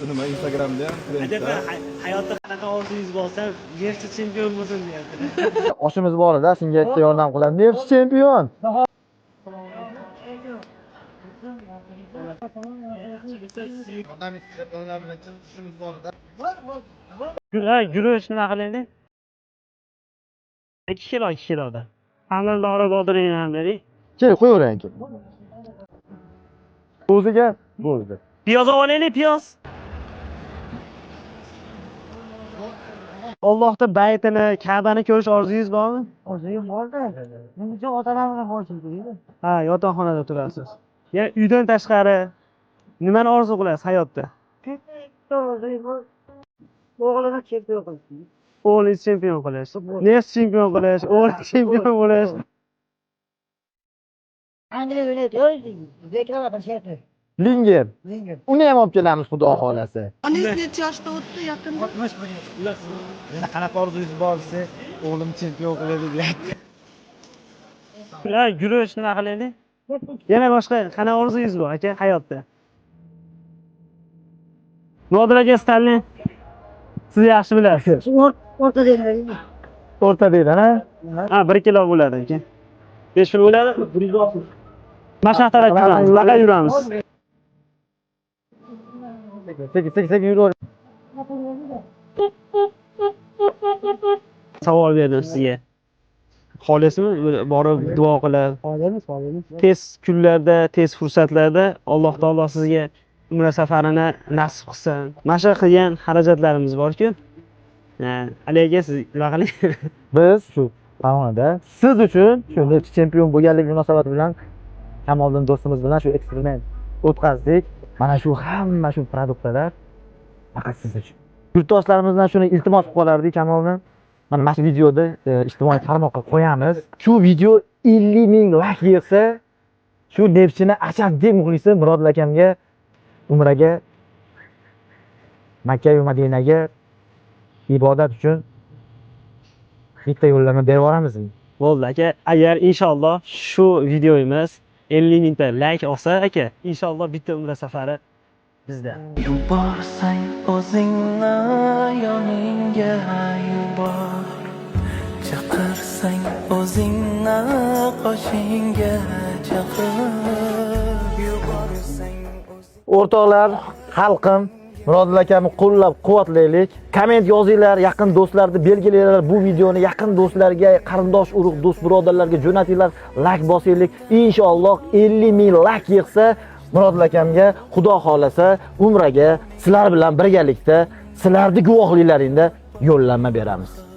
nima Instagramda ham trendda. Hayotda qanaqa orzungiz bo'lsa, UFC chempion bo'lsin deyapti. Oshimiz bor edi, senga bitta yordam qilamiz. Neft chempion. Yurish nima qilaylik? 2 kilo 2 kiloda. Amaldori boldiringni ham bering. Kel, qo'yavering. O'ziga bo'ldi. Piyoz olaylik, piyoz. Allohda baytini, Ka'bani ko'rish orzungiz bormi? Orzuyim bor-da. Nima uchun ota-onamga borishim kerak? Ha, yotoqxonada turasiz. Ya uydan tashqari nimani orzu qilasiz hayotda? O'g'lini chempion qilsin. O'g'lingiz chempion qilish, neft chempion qilish, o'g'lingiz chempion bo'lish. Angliya viloyati yo'lding. Beklar qilshyapti. Linger. Linger. Uni ham olib kelamiz, xudo xolasa. Onangiz necha yoshda o'tdi yaqinda? 61. Yana qanaqa orzungiz bor desa, o'g'lim chempion qiladi deyapti. Yurish nima qilaylik? Yana boshqa qanaqa orzungiz bor aka hayotda? Nodir aka Stalin. Siz yaxshi bilasiz. O'rtada edi. O'rtada, ha? Ha, 1 kilo bo'ladi aka. 5 kilo bo'ladi. 160. Mashaqalar qilamiz, baqa yuramiz. Sekin yur. Savol berdim sizga. Xohlasizmi? Borib duo qilib. Xohlaymiz. Tez kunlarda, tez fursatlarda Alloh taolo sizga umra safarini nasib qilsin. Mana shu qilgan xarajatlarimiz bor-ku. Aka siz nima qiling? Biz shu pog'onada siz uchun shu neft chempion bo'lganlik munosabati bilan Kamoliddin do'stimiz bilan shu eksperiment o'tkazdik. Mana shu hamma shu produktlar faqat siz uchun. Yurtdoshlarimizdan shuni iltimos qilib qolardik Kamoliddin. Mana shu videoda ijtimoiy tarmoqqa qo'yamiz. Shu video 50 ming like yig'sa, shu neftchini ashaddiy muxlisi Murodil akamga umraga Makka va Madinaga ibodat uchun bitta yo'llanma berib yuboramiz. Bo'ldi aka. Agar inshaalloh shu videomiz 50 mingta like olsa aka, inshaalloh bitta umra safari bizda. Yuborsang o'zingni yoningga yubor, chaqirsang o'zingni qoshingga chaqir, yuborsang O'rtoqlar, xalqim, Murodil akamni qo'llab-quvvatlaylik. Komment yozinglar, yaqin do'stlarni belgilaylar. Bu videoni yaqin do'stlarga, qarindosh urug' do'st birodarlarga jo'natinglar, like bosinglar. Inshaalloh 50 ming like yig'sa, Murodil akamga xudo xolasa umraga sizlar bilan birgalikda, sizlarning guvohliklaringda yo'llanma beramiz.